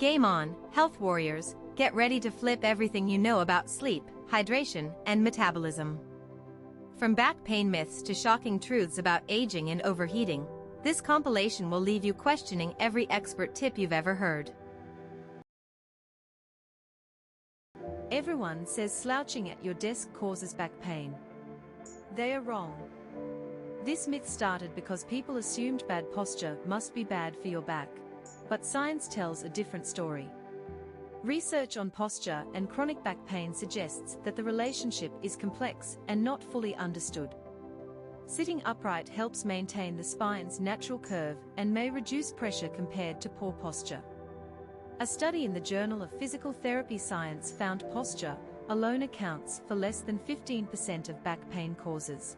Game on, health warriors, get ready to flip everything you know about sleep, hydration, and metabolism. From back pain myths to shocking truths about aging and overheating, this compilation will leave you questioning every expert tip you've ever heard. Everyone says slouching at your desk causes back pain. They are wrong. This myth started because people assumed bad posture must be bad for your back. But science tells a different story. Research on posture and chronic back pain suggests that the relationship is complex and not fully understood. Sitting upright helps maintain the spine's natural curve and may reduce pressure compared to poor posture. A study in the Journal of Physical Therapy Science found posture alone accounts for less than 15% of back pain causes.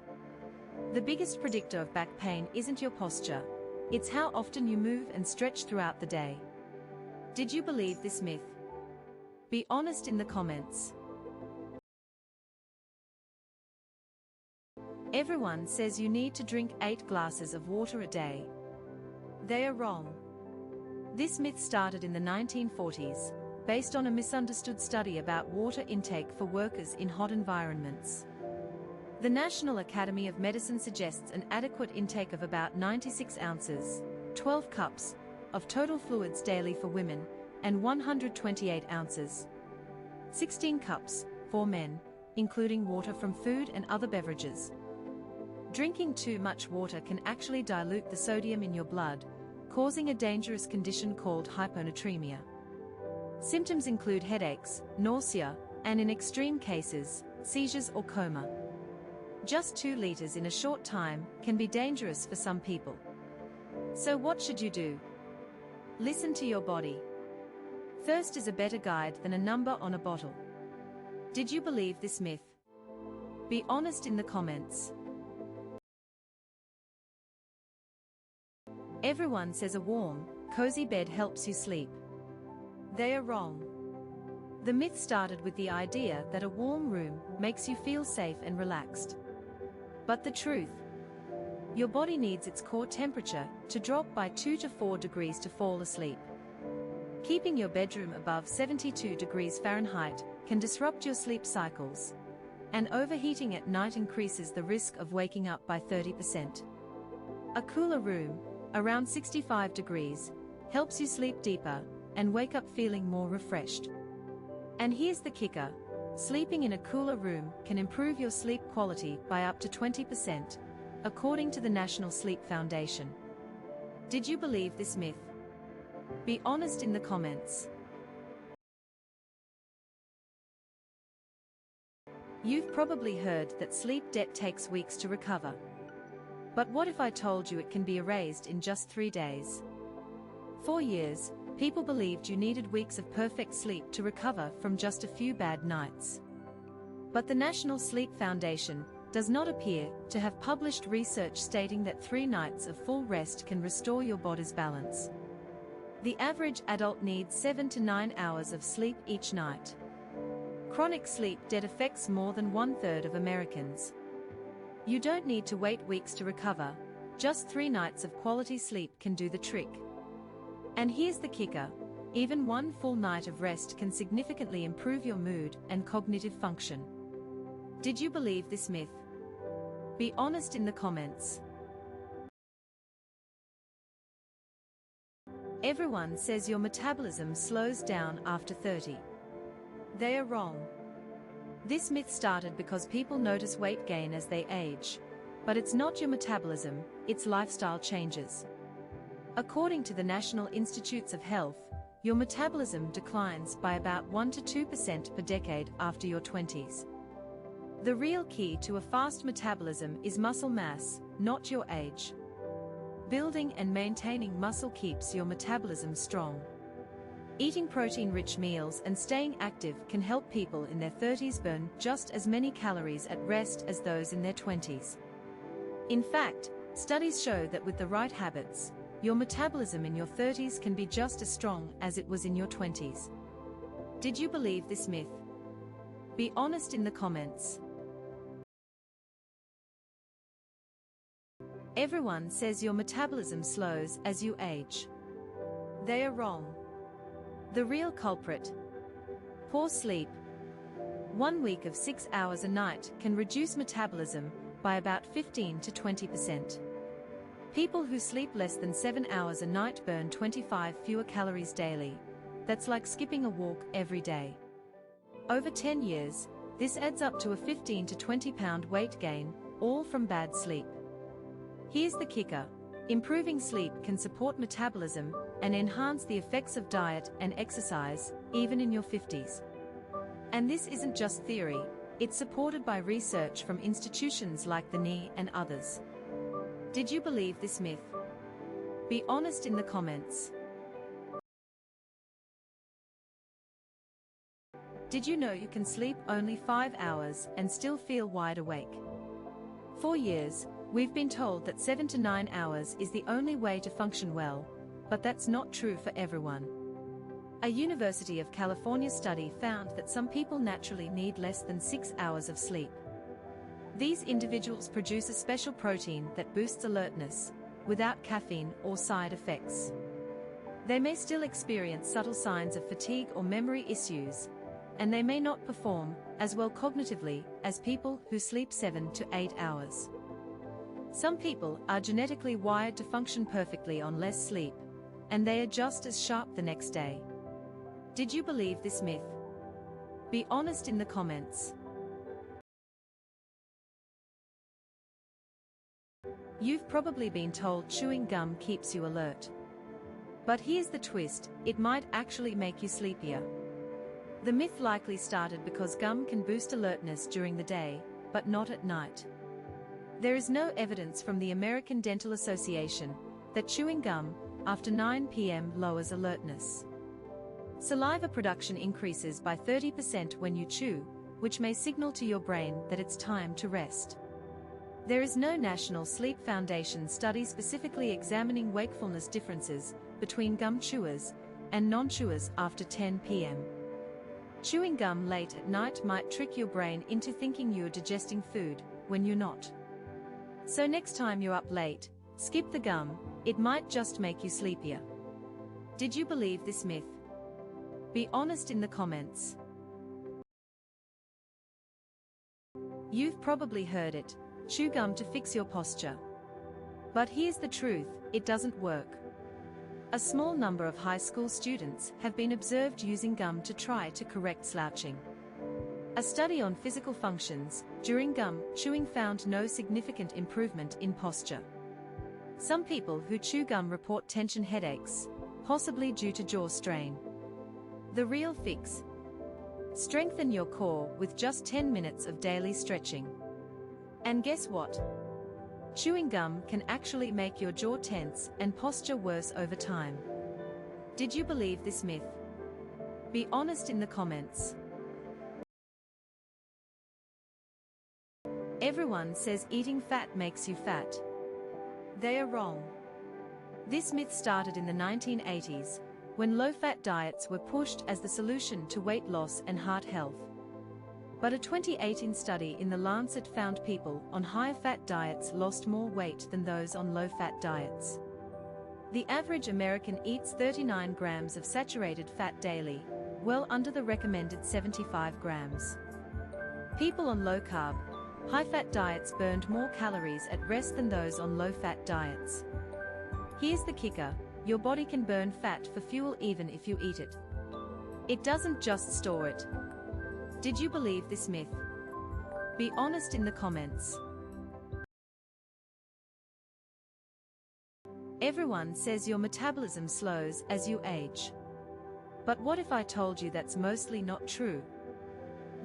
The biggest predictor of back pain isn't your posture. It's how often you move and stretch throughout the day. Did you believe this myth? Be honest in the comments. Everyone says you need to drink 8 glasses of water a day. They are wrong. This myth started in the 1940s, based on a misunderstood study about water intake for workers in hot environments. The National Academy of Medicine suggests an adequate intake of about 96 ounces, 12 cups, of total fluids daily for women, and 128 ounces, 16 cups, for men, including water from food and other beverages. Drinking too much water can actually dilute the sodium in your blood, causing a dangerous condition called hyponatremia. Symptoms include headaches, nausea, and in extreme cases, seizures or coma. Just 2 liters in a short time can be dangerous for some people. So what should you do? Listen to your body. Thirst is a better guide than a number on a bottle. Did you believe this myth? Be honest in the comments. Everyone says a warm, cozy bed helps you sleep. They are wrong. The myth started with the idea that a warm room makes you feel safe and relaxed. But the truth? Your body needs its core temperature to drop by 2 to 4 degrees to fall asleep. Keeping your bedroom above 72 degrees Fahrenheit can disrupt your sleep cycles, and overheating at night increases the risk of waking up by 30%. A cooler room, around 65 degrees, helps you sleep deeper and wake up feeling more refreshed. And here's the kicker. Sleeping in a cooler room can improve your sleep quality by up to 20%, according to the National Sleep Foundation. Did you believe this myth? Be honest in the comments. You've probably heard that sleep debt takes weeks to recover. But what if I told you it can be erased in just 3 days? For years, people believed you needed weeks of perfect sleep to recover from just a few bad nights. But the National Sleep Foundation does not appear to have published research stating that 3 nights of full rest can restore your body's balance. The average adult needs 7 to 9 hours of sleep each night. Chronic sleep debt affects more than 1/3 of Americans. You don't need to wait weeks to recover, just 3 nights of quality sleep can do the trick. And here's the kicker, even 1 full night of rest can significantly improve your mood and cognitive function. Did you believe this myth? Be honest in the comments. Everyone says your metabolism slows down after 30. They are wrong. This myth started because people notice weight gain as they age. But it's not your metabolism, it's lifestyle changes. According to the National Institutes of Health, your metabolism declines by about 1 to 2% per decade after your 20s. The real key to a fast metabolism is muscle mass, not your age. Building and maintaining muscle keeps your metabolism strong. Eating protein-rich meals and staying active can help people in their 30s burn just as many calories at rest as those in their 20s. In fact, studies show that with the right habits, your metabolism in your 30s can be just as strong as it was in your 20s. Did you believe this myth? Be honest in the comments. Everyone says your metabolism slows as you age. They are wrong. The real culprit: poor sleep. 1 week of 6 hours a night can reduce metabolism by about 15 to 20%. People who sleep less than 7 hours a night burn 25 fewer calories daily. That's like skipping a walk every day. Over 10 years, this adds up to a 15 to 20 pound weight gain, all from bad sleep. Here's the kicker: improving sleep can support metabolism and enhance the effects of diet and exercise, even in your 50s. And this isn't just theory, it's supported by research from institutions like the NE and others. Did you believe this myth? Be honest in the comments. Did you know you can sleep only 5 hours and still feel wide awake? For years, we've been told that 7 to 9 hours is the only way to function well, but that's not true for everyone. A University of California study found that some people naturally need less than 6 hours of sleep. These individuals produce a special protein that boosts alertness, without caffeine or side effects. They may still experience subtle signs of fatigue or memory issues, and they may not perform as well cognitively as people who sleep 7 to 8 hours. Some people are genetically wired to function perfectly on less sleep, and they are just as sharp the next day. Did you believe this myth? Be honest in the comments. You've probably been told chewing gum keeps you alert. But here's the twist: it might actually make you sleepier. The myth likely started because gum can boost alertness during the day, but not at night. There is no evidence from the American Dental Association that chewing gum after 9 p.m. lowers alertness. Saliva production increases by 30% when you chew, which may signal to your brain that it's time to rest. There is no National Sleep Foundation study specifically examining wakefulness differences between gum chewers and non-chewers after 10 p.m. Chewing gum late at night might trick your brain into thinking you're digesting food, when you're not. So next time you're up late, skip the gum, it might just make you sleepier. Did you believe this myth? Be honest in the comments. You've probably heard it: chew gum to fix your posture. But here's the truth: it doesn't work. A small number of high school students have been observed using gum to try to correct slouching. A study on physical functions during gum chewing found no significant improvement in posture. Some people who chew gum report tension headaches, possibly due to jaw strain. The real fix: strengthen your core with just 10 minutes of daily stretching. And guess what? Chewing gum can actually make your jaw tense and posture worse over time. Did you believe this myth? Be honest in the comments. Everyone says eating fat makes you fat. They are wrong. This myth started in the 1980s, when low-fat diets were pushed as the solution to weight loss and heart health. But a 2018 study in The Lancet found people on higher-fat diets lost more weight than those on low-fat diets. The average American eats 39 grams of saturated fat daily, well under the recommended 75 grams. People on low-carb, high-fat diets burned more calories at rest than those on low-fat diets. Here's the kicker: your body can burn fat for fuel even if you eat it. It doesn't just store it. Did you believe this myth? Be honest in the comments. Everyone says your metabolism slows as you age. But what if I told you that's mostly not true?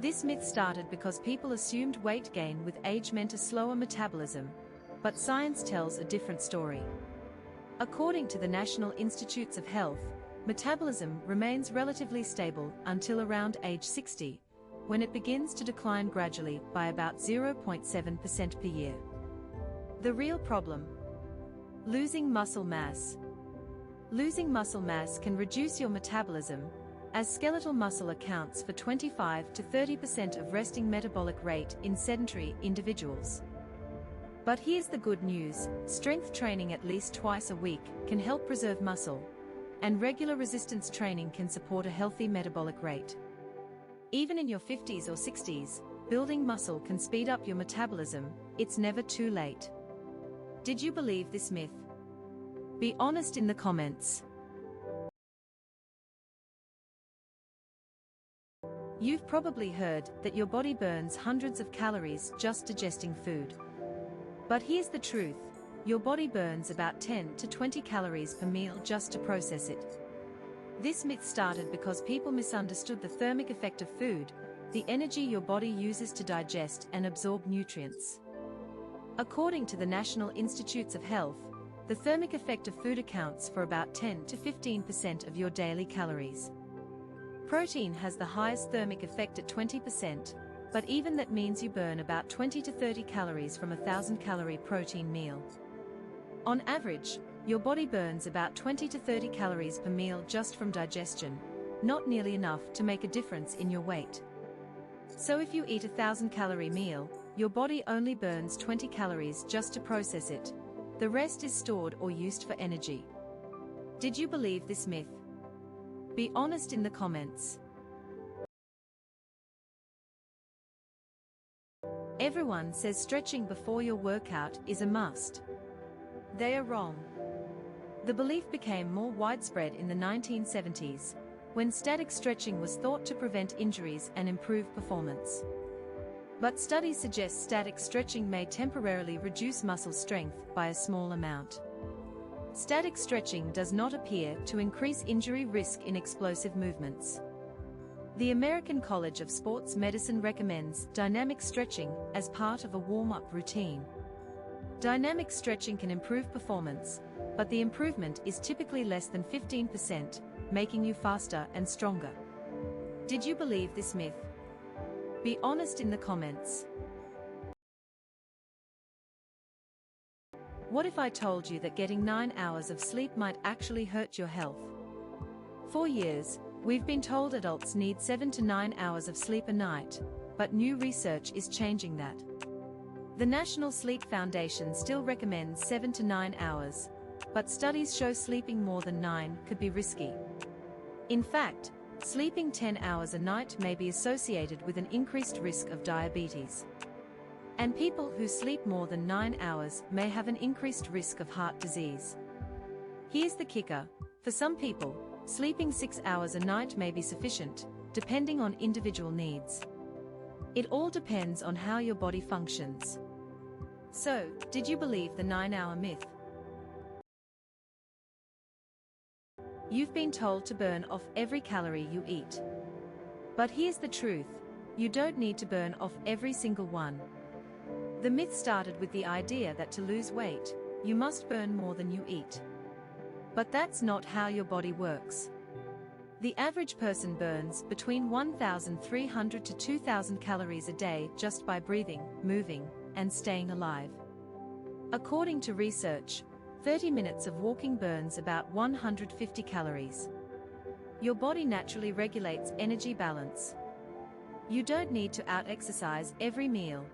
This myth started because people assumed weight gain with age meant a slower metabolism, but science tells a different story. According to the National Institutes of Health, metabolism remains relatively stable until around age 60, when it begins to decline gradually by about 0.7% per year. The real problem: losing muscle mass. Losing muscle mass can reduce your metabolism, as skeletal muscle accounts for 25 to 30% of resting metabolic rate in sedentary individuals. But here's the good news: strength training at least twice a week can help preserve muscle, and regular resistance training can support a healthy metabolic rate. Even in your 50s or 60s, building muscle can speed up your metabolism. It's never too late. Did you believe this myth? Be honest in the comments. You've probably heard that your body burns hundreds of calories just digesting food. But here's the truth. Your body burns about 10 to 20 calories per meal just to process it. This myth started because people misunderstood the thermic effect of food, the energy your body uses to digest and absorb nutrients. According to the National Institutes of Health, the thermic effect of food accounts for about 10 to 15% of your daily calories. Protein has the highest thermic effect at 20%, but even that means you burn about 20 to 30 calories from a 1,000-calorie protein meal. On average, your body burns about 20 to 30 calories per meal just from digestion, not nearly enough to make a difference in your weight. So if you eat a 1,000-calorie meal, your body only burns 20 calories just to process it. The rest is stored or used for energy. Did you believe this myth? Be honest in the comments. Everyone says stretching before your workout is a must. They are wrong. The belief became more widespread in the 1970s, when static stretching was thought to prevent injuries and improve performance. But studies suggest static stretching may temporarily reduce muscle strength by a small amount. Static stretching does not appear to increase injury risk in explosive movements. The American College of Sports Medicine recommends dynamic stretching as part of a warm-up routine. Dynamic stretching can improve performance, but the improvement is typically less than 15%, making you faster and stronger. Did you believe this myth? Be honest in the comments. What if I told you that getting 9 hours of sleep might actually hurt your health? For years, we've been told adults need 7 to 9 hours of sleep a night, but new research is changing that. The National Sleep Foundation still recommends 7 to 9 hours, but studies show sleeping more than 9 could be risky. In fact, sleeping 10 hours a night may be associated with an increased risk of diabetes. And people who sleep more than 9 hours may have an increased risk of heart disease. Here's the kicker. For some people, sleeping 6 hours a night may be sufficient, depending on individual needs. It all depends on how your body functions. So, did you believe the 9-hour myth? You've been told to burn off every calorie you eat. But here's the truth. You don't need to burn off every single one. The myth started with the idea that to lose weight, you must burn more than you eat. But that's not how your body works. The average person burns between 1,300 to 2,000 calories a day just by breathing, moving, and staying alive. According to research, 30 minutes of walking burns about 150 calories. Your body naturally regulates energy balance. You don't need to out-exercise every meal.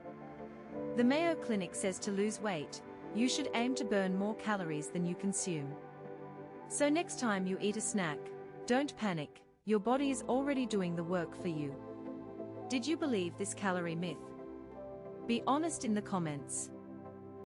The Mayo Clinic says to lose weight, you should aim to burn more calories than you consume. So next time you eat a snack, don't panic, your body is already doing the work for you. Did you believe this calorie myth? Be honest in the comments.